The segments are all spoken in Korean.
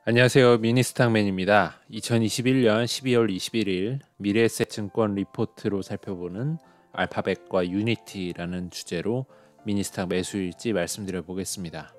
안녕하세요. 미니스탁맨입니다. 2021년 12월 21일 미래에셋증권 리포트로 살펴보는 알파벳과 유니티라는 주제로 미니스탁 매수일지 말씀드려 보겠습니다.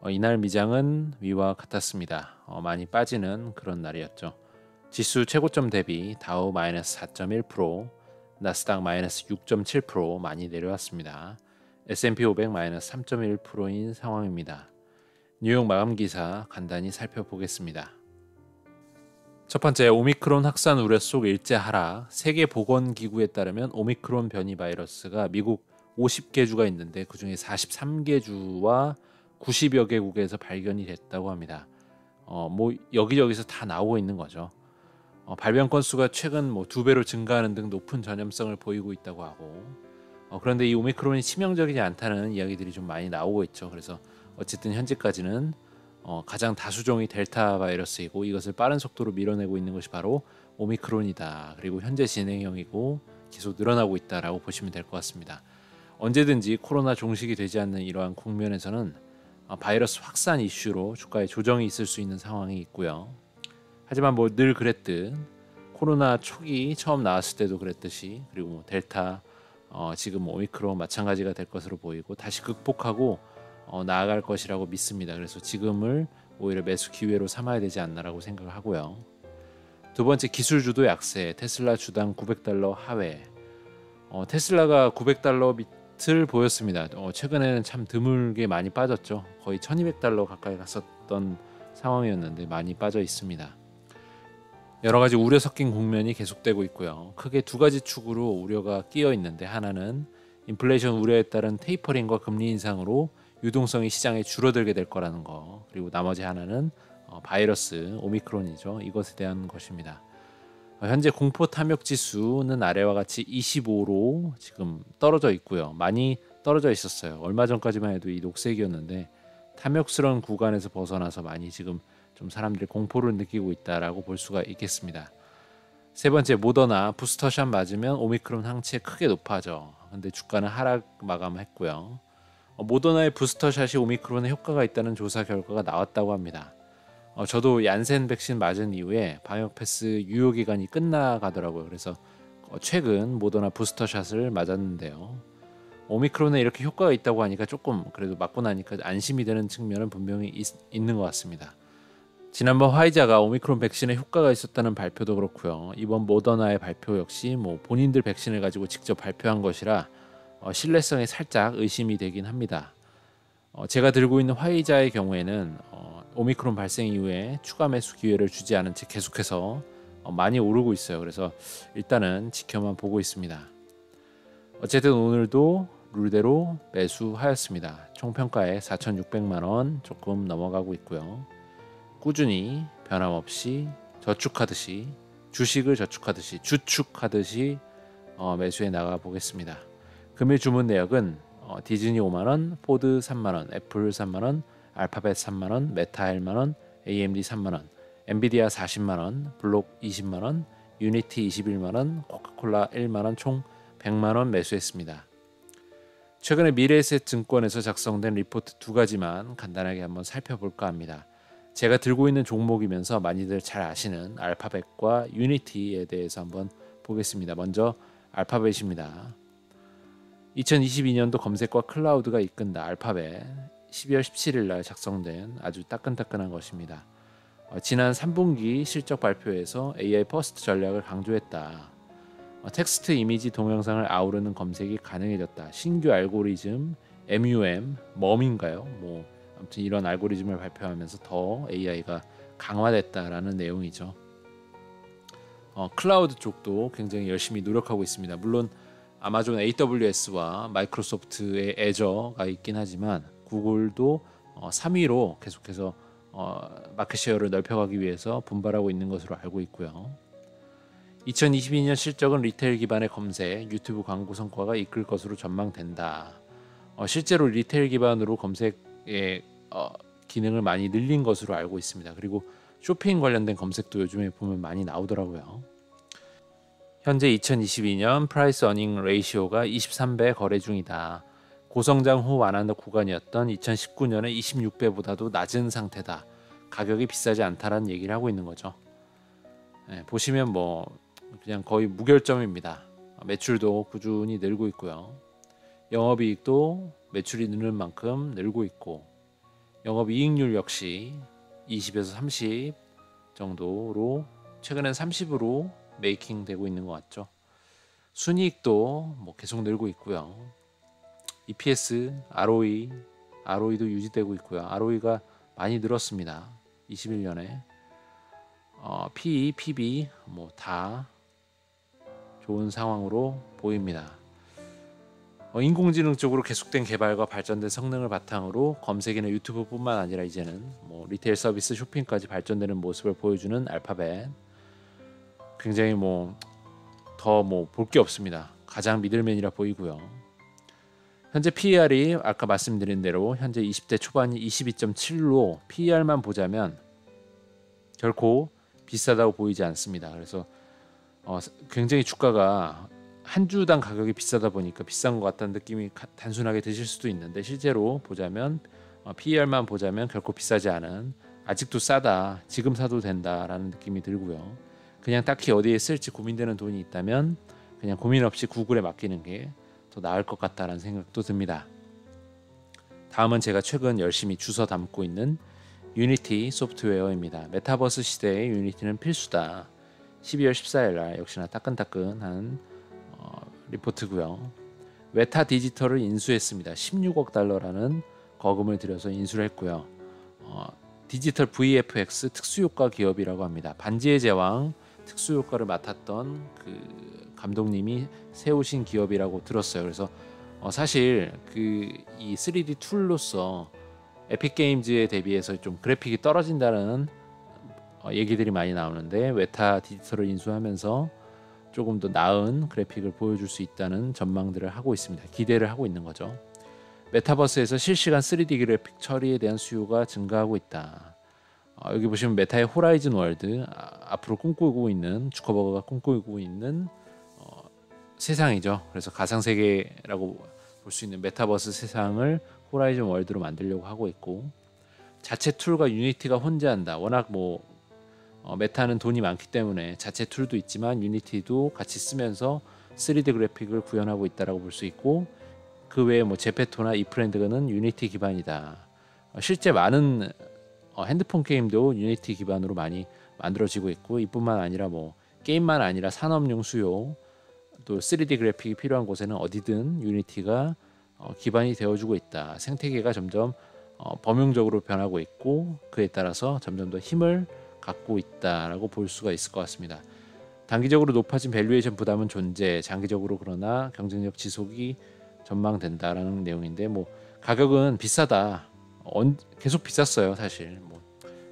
이날 미장은 위와 같았습니다. 많이 빠지는 그런 날이었죠. 지수 최고점 대비 다우 마이너스 4.1%, 나스닥 마이너스 6.7% 많이 내려왔습니다. S&P 500 마이너스 3.1%인 상황입니다. 뉴욕 마감 기사 간단히 살펴보겠습니다. 첫 번째, 오미크론 확산 우려 속 일제 하락. 세계보건기구에 따르면 오미크론 변이 바이러스가 미국 50개 주가 있는데 그중에 43개 주와 90여 개국에서 발견이 됐다고 합니다. 여기저기서 다 나오고 있는 거죠. 발병 건수가 최근 2배로 증가하는 등 높은 전염성을 보이고 있다고 하고, 그런데 이 오미크론이 치명적이지 않다는 이야기들이 좀 많이 나오고 있죠. 그래서 어쨌든 현재까지는 가장 다수종이 델타 바이러스이고 이것을 빠른 속도로 밀어내고 있는 것이 바로 오미크론이다. 그리고 현재 진행형이고 계속 늘어나고 있다라고 보시면 될 것 같습니다. 언제든지 코로나 종식이 되지 않는 이러한 국면에서는 바이러스 확산 이슈로 주가에 조정이 있을 수 있는 상황이 있고요. 하지만 늘 그랬듯 코로나 초기 처음 나왔을 때도 그랬듯이, 그리고 델타, 지금 오미크론 마찬가지가 될 것으로 보이고 다시 극복하고 나아갈 것이라고 믿습니다. 그래서 지금을 오히려 매수 기회로 삼아야 되지 않나라고 생각을 하고요. 두 번째, 기술주도 약세. 테슬라 주당 $900 하회. 테슬라가 $900 밑을 보였습니다. 최근에는 참 드물게 많이 빠졌죠. 거의 $1200 가까이 갔었던 상황이었는데 많이 빠져 있습니다. 여러 가지 우려 섞인 국면이 계속되고 있고요. 크게 두 가지 축으로 우려가 끼어 있는데, 하나는 인플레이션 우려에 따른 테이퍼링과 금리 인상으로 유동성이 시장에 줄어들게 될 거라는 거, 그리고 나머지 하나는 바이러스 오미크론이죠. 이것에 대한 것입니다. 현재 공포 탐욕 지수는 아래와 같이 25로 지금 떨어져 있고요. 많이 떨어져 있었어요. 얼마 전까지만 해도 이 녹색이었는데 탐욕스러운 구간에서 벗어나서 많이 지금 좀 사람들이 공포를 느끼고 있다라고 볼 수가 있겠습니다. 세 번째, 모더나 부스터샷 맞으면 오미크론 항체 크게 높아져. 근데 주가는 하락 마감했고요. 모더나의 부스터샷이 오미크론에 효과가 있다는 조사 결과가 나왔다고 합니다. 저도 얀센 백신 맞은 이후에 방역 패스 유효 기간이 끝나가더라고요. 그래서 최근 모더나 부스터샷을 맞았는데요. 오미크론에 이렇게 효과가 있다고 하니까 조금 그래도 맞고 나니까 안심이 되는 측면은 분명히 있는 것 같습니다. 지난번 화이자가 오미크론 백신에 효과가 있었다는 발표도 그렇고요. 이번 모더나의 발표 역시 본인들 백신을 가지고 직접 발표한 것이라 신뢰성에 살짝 의심이 되긴 합니다. 제가 들고 있는 화이자의 경우에는 오미크론 발생 이후에 추가 매수 기회를 주지 않은 채 계속해서 많이 오르고 있어요. 그래서 일단은 지켜만 보고 있습니다. 어쨌든 오늘도 룰대로 매수하였습니다. 총평가에 4,600만 원 조금 넘어가고 있고요. 꾸준히 변함없이 저축하듯이, 주식을 저축하듯이 주축하듯이 매수해 나가 보겠습니다. 금일 주문 내역은 디즈니 5만원, 포드 3만원, 애플 3만원, 알파벳 3만원, 메타 1만원, AMD 3만원, 엔비디아 40만원, 블록 20만원, 유니티 21만원, 코카콜라 1만원, 총 100만원 매수했습니다. 최근에 미래에셋 증권에서 작성된 리포트 두 가지만 간단하게 한번 살펴볼까 합니다. 제가 들고 있는 종목이면서 많이들 잘 아시는 알파벳과 유니티에 대해서 한번 보겠습니다. 먼저 알파벳입니다. 2022년도 검색과 클라우드가 이끈다. 알파벳 12월 17일 날 작성된 아주 따끈따끈한 것입니다. 지난 3분기 실적 발표에서 AI 퍼스트 전략을 강조했다. 텍스트, 이미지, 동영상을 아우르는 검색이 가능해졌다. 신규 알고리즘 MUM, 멈인가요? 아무튼 이런 알고리즘을 발표하면서 더 AI가 강화됐다라는 내용이죠. 클라우드 쪽도 굉장히 열심히 노력하고 있습니다. 물론 아마존 AWS와 마이크로소프트의 애저가 있긴 하지만 구글도 3위로 계속해서 마켓쉐어를 넓혀가기 위해서 분발하고 있는 것으로 알고 있고요. 2022년 실적은 리테일 기반의 검색, 유튜브 광고 성과가 이끌 것으로 전망된다. 실제로 리테일 기반으로 검색의 기능을 많이 늘린 것으로 알고 있습니다. 그리고 쇼핑 관련된 검색도 요즘에 보면 많이 나오더라고요. 현재 2022년 프라이스 어닝 레이시오가 23배 거래 중이다. 고성장 후 완화된 구간이었던 2019년의 26배보다도 낮은 상태다. 가격이 비싸지 않다라는 얘기를 하고 있는 거죠. 보시면 뭐 그냥 거의 무결점입니다. 매출도 꾸준히 늘고 있고요. 영업이익도 매출이 느는 만큼 늘고 있고, 영업이익률 역시 20에서 30 정도로, 최근엔 30으로 메이킹 되고 있는 것 같죠. 순이익도 뭐 계속 늘고 있고요. EPS, ROE도 유지되고 있고요. ROE가 많이 늘었습니다. 21년에. PE, PB 뭐 다 좋은 상황으로 보입니다. 인공지능 쪽으로 계속된 개발과 발전된 성능을 바탕으로 검색이나 유튜브뿐만 아니라 이제는 뭐 리테일 서비스, 쇼핑까지 발전되는 모습을 보여주는 알파벳. 굉장히 더 볼 게 없습니다. 가장 미들맨이라 보이고요. 현재 PER이 아까 말씀드린 대로 현재 20대 초반이 22.7로 PER만 보자면 결코 비싸다고 보이지 않습니다. 그래서 굉장히 주가가 한 주당 가격이 비싸다 보니까 비싼 것 같다는 느낌이 단순하게 드실 수도 있는데, 실제로 보자면 PER만 보자면 결코 비싸지 않은, 아직도 싸다, 지금 사도 된다라는 느낌이 들고요. 그냥 딱히 어디에 쓸지 고민되는 돈이 있다면 그냥 고민 없이 구글에 맡기는 게 더 나을 것 같다라는 생각도 듭니다. 다음은 제가 최근 열심히 주워 담고 있는 유니티 소프트웨어입니다. 메타버스 시대에 유니티는 필수다. 12월 14일 날 역시나 따끈따끈한 리포트고요. 웨타 디지털을 인수했습니다. 16억 달러라는 거금을 들여서 인수를 했고요. 디지털 VFX 특수효과 기업이라고 합니다. 반지의 제왕 특수효과를 맡았던 그 감독님이 세우신 기업이라고 들었어요. 그래서 사실 이 3D 툴로서 에픽 게임즈에 대비해서 좀 그래픽이 떨어진다는 얘기들이 많이 나오는데, 웨타 디지털을 인수하면서 조금 더 나은 그래픽을 보여줄 수 있다는 전망들을 하고 있습니다. 기대를 하고 있는 거죠. 메타버스에서 실시간 3D 그래픽 처리에 대한 수요가 증가하고 있다. 여기 보시면 메타의 호라이즌 월드, 앞으로 꿈꾸고 있는, 주커버거가 꿈꾸고 있는 세상이죠. 그래서 가상세계라고 볼 수 있는 메타버스 세상을 호라이즌 월드로 만들려고 하고 있고, 자체 툴과 유니티가 혼재한다. 워낙 메타는 돈이 많기 때문에 자체 툴도 있지만 유니티도 같이 쓰면서 3D 그래픽을 구현하고 있다라고 볼 수 있고, 그 외에 제페토나 이프랜드는 유니티 기반이다. 실제 많은 핸드폰 게임도 유니티 기반으로 많이 만들어지고 있고, 이뿐만 아니라 게임만 아니라 산업용 수요, 또 3D 그래픽이 필요한 곳에는 어디든 유니티가 기반이 되어주고 있다. 생태계가 점점 범용적으로 변하고 있고, 그에 따라서 점점 더 힘을 갖고 있다라고 볼 수가 있을 것 같습니다. 단기적으로 높아진 밸류에이션 부담은 존재, 장기적으로 그러나 경쟁력 지속이 전망된다라는 내용인데, 가격은 비싸다. 계속 비쌌어요. 사실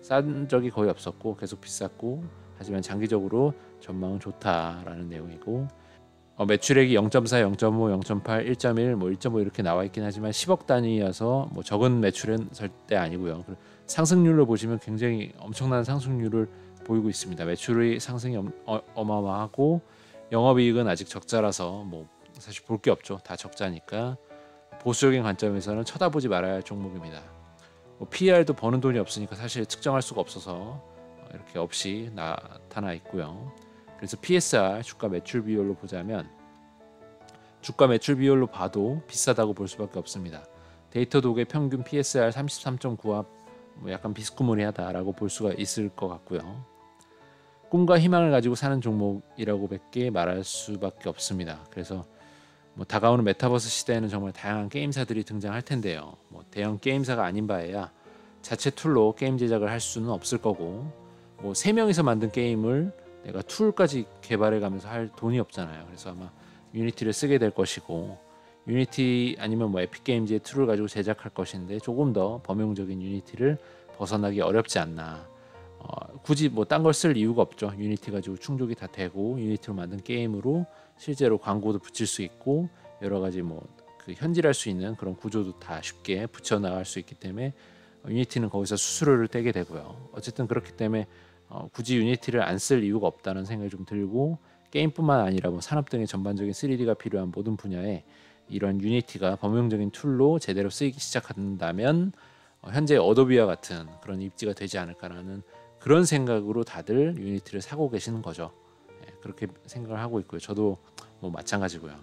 싼 적이 거의 없었고 계속 비쌌고, 하지만 장기적으로 전망은 좋다라는 내용이고, 매출액이 0.4, 0.5, 0.8, 1.1, 1.5 이렇게 나와 있긴 하지만 10억 단위여서 적은 매출은 절대 아니고요. 상승률로 보시면 굉장히 엄청난 상승률을 보이고 있습니다. 매출의 상승이 어마어마하고, 영업이익은 아직 적자라서 사실 볼 게 없죠. 다 적자니까 보수적인 관점에서는 쳐다보지 말아야 할 종목입니다. PER도 버는 돈이 없으니까 사실 측정할 수가 없어서 이렇게 없이 나타나 있고요. 그래서 PSR, 주가 매출 비율로 보자면, 주가 매출 비율로 봐도 비싸다고 볼 수밖에 없습니다. 데이터독의 평균 PSR 33.9와 약간 비스무리하다라고 볼 수가 있을 것 같고요. 꿈과 희망을 가지고 사는 종목이라고 밖에 말할 수밖에 없습니다. 그래서 다가오는 메타버스 시대에는 정말 다양한 게임사들이 등장할 텐데요. 대형 게임사가 아닌 바에야 자체 툴로 게임 제작을 할 수는 없을 거고, 3명이서 만든 게임을 내가 툴까지 개발해가면서 할 돈이 없잖아요. 그래서 아마 유니티를 쓰게 될 것이고, 유니티 아니면 에픽 게임즈의 툴을 가지고 제작할 것인데, 조금 더 범용적인 유니티를 벗어나기 어렵지 않나. 굳이 딴 걸 쓸 이유가 없죠. 유니티 가지고 충족이 다 되고, 유니티로 만든 게임으로 실제로 광고도 붙일 수 있고, 여러 가지 현질할 수 있는 그런 구조도 다 쉽게 붙여 나갈 수 있기 때문에 유니티는 거기서 수수료를 떼게 되고요. 어쨌든 그렇기 때문에 굳이 유니티를 안 쓸 이유가 없다는 생각이 좀 들고, 게임뿐만 아니라 산업 등의 전반적인 3D가 필요한 모든 분야에 이런 유니티가 범용적인 툴로 제대로 쓰이기 시작한다면 현재 어도비와 같은 그런 입지가 되지 않을까라는 그런 생각으로 다들 유니티를 사고 계시는 거죠. 그렇게 생각을 하고 있고요. 저도 뭐 마찬가지고요.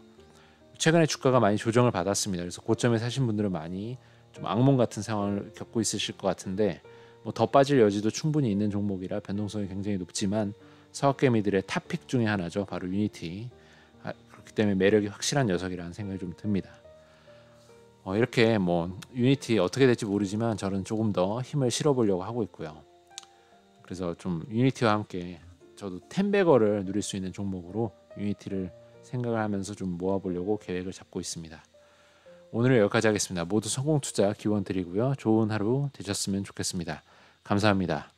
최근에 주가가 많이 조정을 받았습니다. 그래서 고점에 사신 분들은 많이 좀 악몽 같은 상황을 겪고 있으실 것 같은데 뭐 더 빠질 여지도 충분히 있는 종목이라 변동성이 굉장히 높지만 서학개미들의 탑픽 중에 하나죠. 바로 유니티. 그렇기 때문에 매력이 확실한 녀석이라는 생각이 좀 듭니다. 이렇게 뭐 유니티 어떻게 될지 모르지만 저는 조금 더 힘을 실어보려고 하고 있고요. 그래서 좀 유니티와 함께 저도 10배거를 누릴 수 있는 종목으로 유니티를 생각을 하면서 좀 모아보려고 계획을 잡고 있습니다. 오늘은 여기까지 하겠습니다. 모두 성공 투자 기원 드리고요. 좋은 하루 되셨으면 좋겠습니다. 감사합니다.